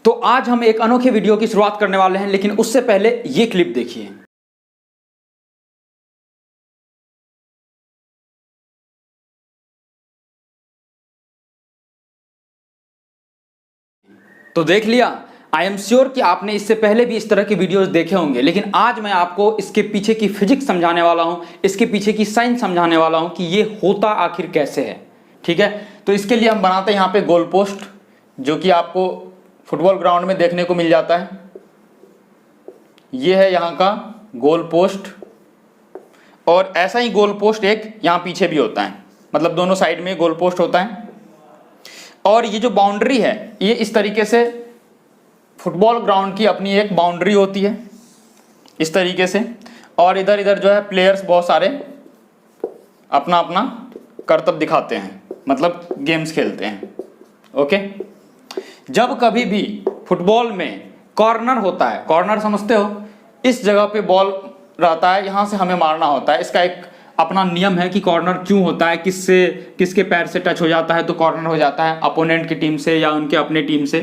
तो आज हम एक अनोखे वीडियो की शुरुआत करने वाले हैं, लेकिन उससे पहले ये क्लिप देखिए। तो देख लिया। आई एम श्योर कि आपने इससे पहले भी इस तरह के वीडियोस देखे होंगे, लेकिन आज मैं आपको इसके पीछे की फिजिक्स समझाने वाला हूं, इसके पीछे की साइंस समझाने वाला हूं कि ये होता आखिर कैसे है। ठीक है, तो इसके लिए हम बनाते हैं यहाँ पे गोल पोस्ट, जो कि आपको फुटबॉल ग्राउंड में देखने को मिल जाता है। ये है यहाँ का गोल पोस्ट, और ऐसा ही गोल पोस्ट एक यहाँ पीछे भी होता है, मतलब दोनों साइड में गोल पोस्ट होता है। और ये जो बाउंड्री है, ये इस तरीके से फुटबॉल ग्राउंड की अपनी एक बाउंड्री होती है, इस तरीके से। और इधर इधर जो है प्लेयर्स बहुत सारे अपना अपना करतब दिखाते हैं, मतलब गेम्स खेलते हैं। ओके, जब कभी भी फुटबॉल में कॉर्नर होता है, कॉर्नर समझते हो, इस जगह पे बॉल रहता है, यहां से हमें मारना होता है। इसका एक अपना नियम है कि कॉर्नर क्यों होता है, किसके पैर से टच हो जाता है तो कॉर्नर हो जाता है, अपोनेंट की टीम से या उनके अपने टीम से,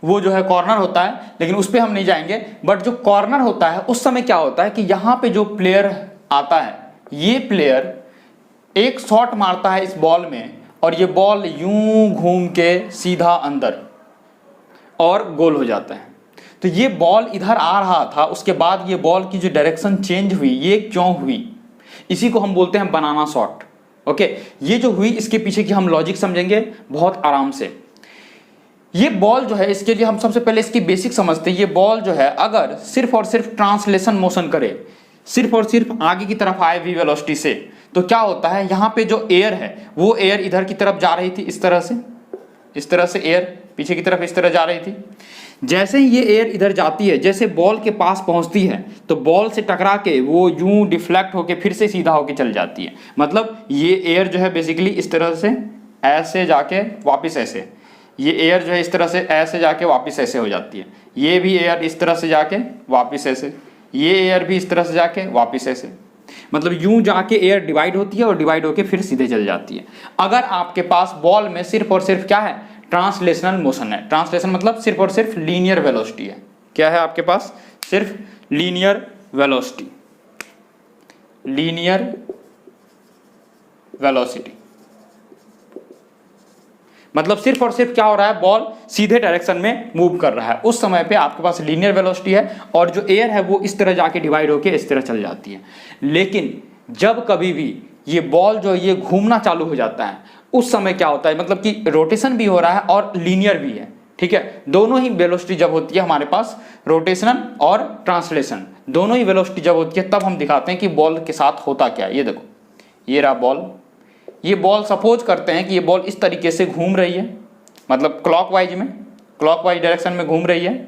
वो जो है कॉर्नर होता है। लेकिन उस पर हम नहीं जाएंगे। बट जो कॉर्नर होता है उस समय क्या होता है कि यहाँ पे जो प्लेयर आता है, ये प्लेयर एक शॉट मारता है इस बॉल में, और ये बॉल यूं घूम के सीधा अंदर और गोल हो जाता है। तो ये बॉल इधर आ रहा था, उसके बाद ये बॉल की जो डायरेक्शन चेंज हुई, ये क्यों हुई, इसी को हम बोलते हैं बनाना शॉट। ओके, ये जो हुई इसके पीछे की हम लॉजिक समझेंगे बहुत आराम से। ये बॉल जो है, इसके लिए हम सबसे पहले इसकी बेसिक समझते हैं। ये बॉल जो है अगर सिर्फ और सिर्फ ट्रांसलेशन मोशन करे, सिर्फ और सिर्फ आगे की तरफ आए वी वेलोसिटी से, तो क्या होता है, यहाँ पे जो एयर है वो एयर इधर की तरफ जा रही थी, इस तरह से एयर पीछे की तरफ इस तरह जा रही थी। जैसे ही ये एयर इधर जाती है, जैसे बॉल के पास पहुंचती है, तो बॉल से टकरा के वो यूं डिफ्लेक्ट होके फिर से सीधा होके चल जाती है। मतलब ये एयर जो है बेसिकली इस तरह से ऐसे जाके वापस ऐसे, ये एयर जो है इस तरह से ऐसे जाके वापस ऐसे हो जाती है। ये भी एयर इस तरह से जाके वापस ऐसे, ये एयर भी इस तरह से जाके वापस ऐसे, मतलब यूं जाके एयर डिवाइड होती है और डिवाइड होके फिर सीधे चल जाती है। अगर आपके पास बॉल में सिर्फ और सिर्फ क्या है, ट्रांसलेशनल मोशन है। ट्रांसलेशन मतलब सिर्फ और सिर्फ लीनियर वेलोसिटी है। क्या है आपके पास, सिर्फ लीनियर वेलोसिटी, लीनियर वेलोसिटी, मतलब सिर्फ और सिर्फ क्या हो रहा है, बॉल सीधे डायरेक्शन में मूव कर रहा है। उस समय पे आपके पास लीनियर वेलोसिटी है, और जो एयर है वो इस तरह जाके डिवाइड होके इस तरह चल जाती है। लेकिन जब कभी भी ये बॉल जो ये घूमना चालू हो जाता है, उस समय क्या होता है, मतलब कि रोटेशन भी हो रहा है और लीनियर भी है। ठीक है, दोनों ही वेलोसिटी जब होती है हमारे पास, रोटेशन और ट्रांसलेशन, दोनों ही वेलोसिटी जब होती है, तब हम दिखाते हैं कि बॉल के साथ होता क्या है। ये देखो, ये रहा बॉल। ये बॉल सपोज करते हैं कि ये बॉल इस तरीके से घूम रही है, मतलब क्लॉकवाइज डायरेक्शन में घूम रही है,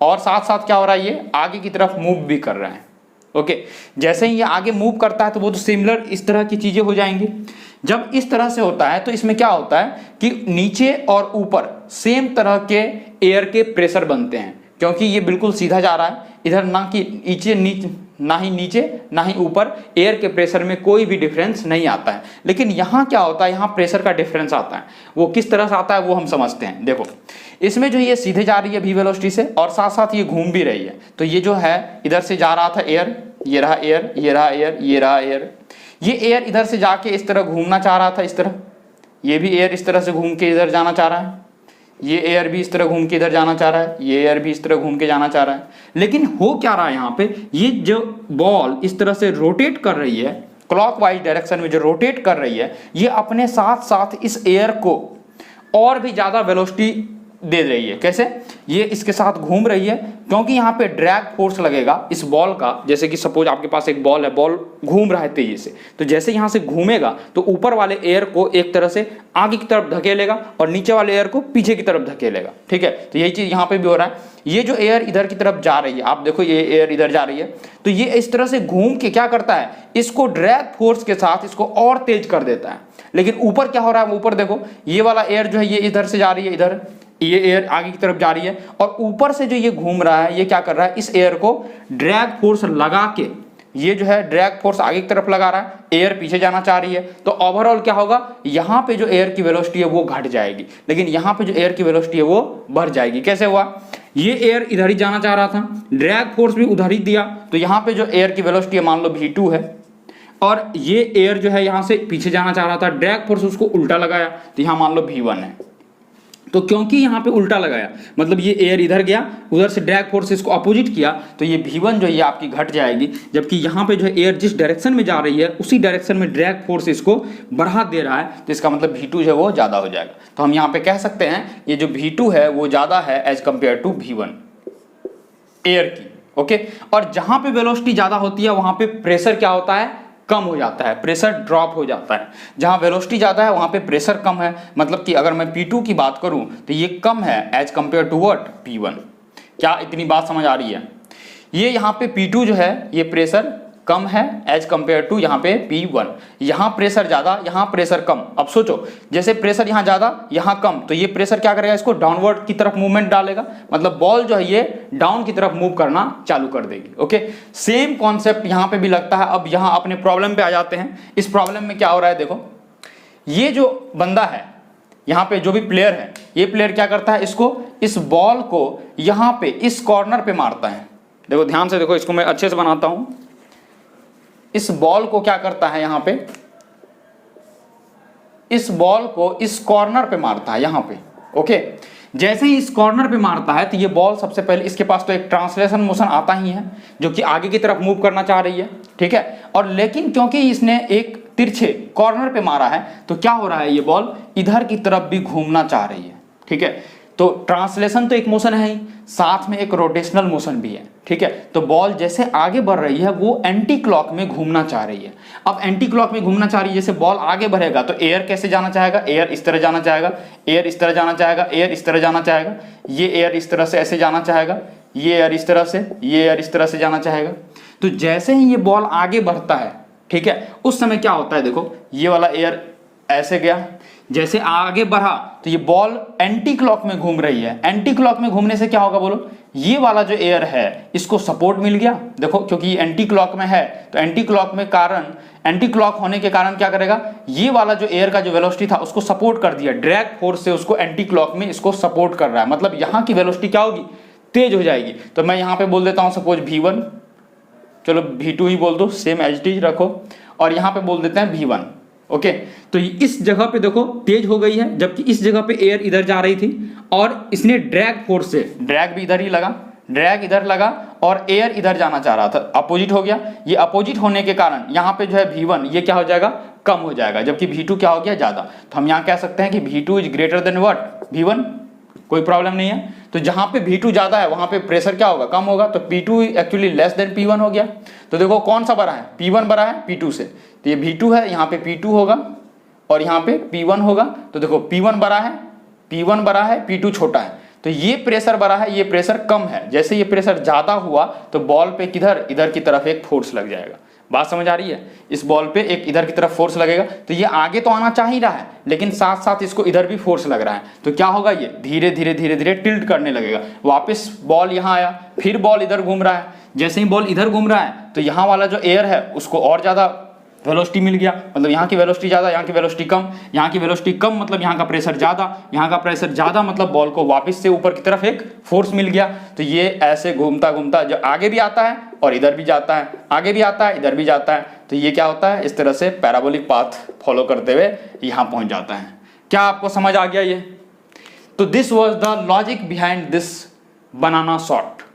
और साथ साथ क्या हो रहा है, ये आगे की तरफ मूव भी कर रहा है। ओके, जैसे ही ये आगे मूव करता है तो वो तो सिमिलर इस तरह की चीजें हो जाएंगी। जब इस तरह से होता है तो इसमें क्या होता है कि नीचे और ऊपर सेम तरह के एयर के प्रेशर बनते हैं, क्योंकि ये बिल्कुल सीधा जा रहा है। इधर ना ही नीचे ना ही ऊपर एयर के प्रेशर में कोई भी डिफरेंस नहीं आता है। लेकिन यहाँ क्या होता है, यहाँ प्रेशर का डिफरेंस आता है। वो किस तरह से आता है वो हम समझते हैं। देखो, इसमें जो ये सीधे जा रही है वी वेलोसिटी से, और साथ साथ ये घूम भी रही है। तो ये जो है इधर से जा रहा था एयर, ये रहा एयर, ये रहा एयर, ये रहा एयर। ये एयर इधर से जाके इस तरह घूमना चाह रहा था, इस तरह। ये भी एयर इस तरह से घूम के इधर जाना चाह रहा है। ये एयर भी इस तरह घूम के इधर जाना चाह रहा है। ये एयर भी इस तरह घूम के जाना चाह रहा है। लेकिन हो क्या रहा है यहाँ पे, ये जो बॉल इस तरह से रोटेट कर रही है, क्लॉकवाइज डायरेक्शन में जो रोटेट कर रही है, ये अपने साथ साथ इस एयर को और भी ज्यादा वेलोसिटी दे रही है। कैसे, ये इसके साथ घूम रही है, क्योंकि यहाँ पे ड्रैग फोर्स लगेगा इस बॉल का। जैसे कि सपोज आपके पास एक बॉल है, बॉल घूम रहा है तेजी से, तो जैसे यहाँ से घूमेगा तो ऊपर वाले एयर को एक तरह से आगे की तरफ धकेलेगा और नीचे वाले एयर को पीछे की तरफ धकेलेगा। ठीक है, तो यही चीज यहाँ पे भी हो रहा है। ये जो एयर इधर की तरफ जा रही है, आप देखो ये एयर इधर जा रही है, तो ये इस तरह से घूम के क्या करता है, इसको ड्रैग फोर्स के साथ इसको और तेज कर देता है। लेकिन ऊपर क्या हो रहा है, ऊपर देखो, ये वाला एयर जो है ये इधर से जा रही है, इधर ये एयर आगे की तरफ जा रही है, और ऊपर से जो ये घूम रहा है, ये क्या कर रहा है, इस एयर को ड्रैग फोर्स लगा के ये जो है ड्रैग फोर्स आगे की तरफ लगा रहा है, एयर पीछे जाना चाह रही है, तो ओवरऑल क्या होगा, यहाँ पे जो एयर की वेलोसिटी है वो घट जाएगी, लेकिन यहाँ पे जो एयर की वेलोसिटी है वो बढ़ जाएगी। कैसे हुआ, ये एयर इधर ही जाना चाह रहा था, ड्रैग फोर्स भी उधर ही दिया, तो यहाँ पे जो एयर की वेलोसिटी है मान लो v2 है, और ये एयर जो है यहाँ से पीछे जाना चाह रहा था, ड्रैग फोर्स उसको उल्टा लगाया, तो यहाँ मान लो v1 है। तो क्योंकि यहाँ पे उल्टा लगाया मतलब ये एयर इधर गया, उधर से ड्रैग फोर्स इसको अपोजिट किया, तो ये v1 जो है ये आपकी घट जाएगी, जबकि यहाँ पे जो है एयर जिस डायरेक्शन में जा रही है उसी डायरेक्शन में ड्रैग फोर्स इसको बढ़ा दे रहा है, तो इसका मतलब v2 जो है वो ज़्यादा हो जाएगा। तो हम यहाँ पे कह सकते हैं ये जो v2 है वो ज़्यादा है as compare to v1 air की। ओके, और जहाँ पे वेलोसिटी ज़्यादा होती है वहाँ पे प्रेशर क्या होता है, कम हो जाता है, प्रेशर ड्रॉप हो जाता है। जहाँ वेलोसिटी ज़्यादा है वहाँ पे प्रेशर कम है, मतलब कि अगर मैं P2 की बात करूँ तो ये कम है as compare to what, P1। क्या इतनी बात समझ आ रही है? ये यहाँ पे P2 जो है ये प्रेशर कम है एज कम्पेयर टू यहाँ पे P1। यहाँ प्रेशर ज़्यादा, यहाँ प्रेशर कम। अब सोचो जैसे प्रेशर यहाँ ज़्यादा यहाँ कम, तो ये प्रेशर क्या करेगा, इसको डाउनवर्ड की तरफ मूवमेंट डालेगा, मतलब बॉल जो है ये डाउन की तरफ मूव करना चालू कर देगी। ओके, सेम कॉन्सेप्ट यहाँ पे भी लगता है। अब यहाँ अपने प्रॉब्लम पे आ जाते हैं। इस प्रॉब्लम में क्या हो रहा है, देखो ये जो बंदा है यहाँ पे जो भी प्लेयर है, ये प्लेयर क्या करता है, इसको इस बॉल को यहाँ पे इस कॉर्नर पे मारता है। देखो ध्यान से देखो, इसको मैं अच्छे से बनाता हूँ। इस बॉल को क्या करता है, यहाँ पे इस बॉल को इस कॉर्नर पे मारता है यहाँ पे। ओके, जैसे ही इस कॉर्नर पे मारता है तो ये बॉल सबसे पहले इसके पास तो एक ट्रांसलेशन मोशन आता ही है जो कि आगे की तरफ मूव करना चाह रही है, ठीक है। और लेकिन क्योंकि इसने एक तिरछे कॉर्नर पे मारा है तो क्या हो रहा है, ये बॉल इधर की तरफ भी घूमना चाह रही है, ठीक है। तो ट्रांसलेशन तो एक मोशन है ही, साथ में एक रोटेशनल मोशन भी है, ठीक है। तो बॉल जैसे आगे बढ़ रही है वो एंटी क्लॉक में घूमना चाह रही है। अब एंटी क्लॉक में घूमना चाह रही है, जैसे बॉल आगे बढ़ेगा तो एयर कैसे जाना चाहेगा, एयर इस तरह जाना चाहेगा, एयर इस तरह जाना चाहेगा, एयर इस तरह जाना चाहेगा, ये एयर इस तरह से ऐसे जाना चाहेगा, ये एयर इस तरह से, ये एयर इस तरह से जाना चाहेगा। तो जैसे ही ये बॉल आगे बढ़ता है, ठीक है, उस समय क्या होता है, देखो ये वाला एयर ऐसे गया, जैसे आगे बढ़ा तो ये बॉल एंटी क्लॉक में घूम रही है। एंटी क्लॉक में घूमने से क्या होगा बोलो, ये वाला जो एयर है इसको सपोर्ट मिल गया। देखो क्योंकि ये एंटी क्लॉक में है तो एंटी क्लॉक में कारण, एंटी क्लॉक होने के कारण क्या करेगा, ये वाला जो एयर का जो वेलोसिटी था उसको सपोर्ट कर दिया, ड्रैग फोर्स से उसको एंटी क्लॉक में इसको सपोर्ट कर रहा है, मतलब यहाँ की वेलोसिटी क्या होगी, तेज हो जाएगी। तो मैं यहाँ पे बोल देता हूँ सपोज v1, चलो v2 ही बोल दो, सेम एज इट इज रखो, और यहाँ पे बोल देते हैं v1। ओके, तो इस जगह पे देखो तेज हो गई है, जबकि इस जगह पे एयर इधर जा रही थी और इसने ड्रैग फोर्स से, ड्रैग भी इधर ही लगा, ड्रैग इधर लगा और एयर इधर जाना चाह रहा था, अपोजिट हो गया। ये अपोजिट होने के कारण यहाँ पे जो है v1 ये क्या हो जाएगा, कम हो जाएगा, जबकि v2 क्या हो गया, ज्यादा। तो हम यहाँ कह सकते हैं कि v2 is greater than what, v1। कोई प्रॉब्लम नहीं है। तो जहाँ पे v2 ज्यादा है वहाँ पे प्रेशर क्या होगा, कम होगा, तो p2 actually less than p1 हो गया। तो देखो कौन सा बड़ा है, p1 बड़ा है p2 से, तो ये v2 है, यहाँ पे p2 होगा और यहाँ पे p1 होगा। तो देखो p1 बड़ा है, p1 बड़ा है, p2 छोटा है, तो ये प्रेशर बड़ा है, ये प्रेशर कम है। जैसे ये प्रेशर ज्यादा हुआ तो बॉल पे किधर, इधर की तरफ एक फोर्स लग जाएगा। बात समझ आ रही है, इस बॉल पे एक इधर की तरफ फोर्स लगेगा, तो ये आगे तो आना चाह ही रहा है लेकिन साथ साथ इसको इधर भी फोर्स लग रहा है, तो क्या होगा, ये धीरे धीरे धीरे धीरे टिल्ट करने लगेगा। वापस बॉल यहाँ आया, फिर बॉल इधर घूम रहा है, जैसे ही बॉल इधर घूम रहा है तो यहाँ वाला जो एयर है उसको और ज्यादा वेलोसिटी मिल गया, मतलब यहाँ की वेलोसिटी ज़्यादा, यहाँ की वेलोसिटी कम, यहाँ की वेलोसिटी कम मतलब यहाँ का प्रेशर ज़्यादा, यहाँ का प्रेशर ज़्यादा मतलब बॉल को वापस से ऊपर की तरफ एक फोर्स मिल गया। तो ये ऐसे घूमता घूमता जो आगे भी आता है और इधर भी जाता है, आगे भी आता है इधर भी जाता है, तो ये क्या होता है, इस तरह से पैराबोलिक पाथ फॉलो करते हुए यहाँ पहुँच जाता है। क्या आपको समझ आ गया ये? तो this was the logic behind this banana shot.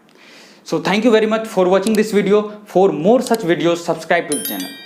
So thank you very much for watching this video. For more such videos, subscribe to the channel.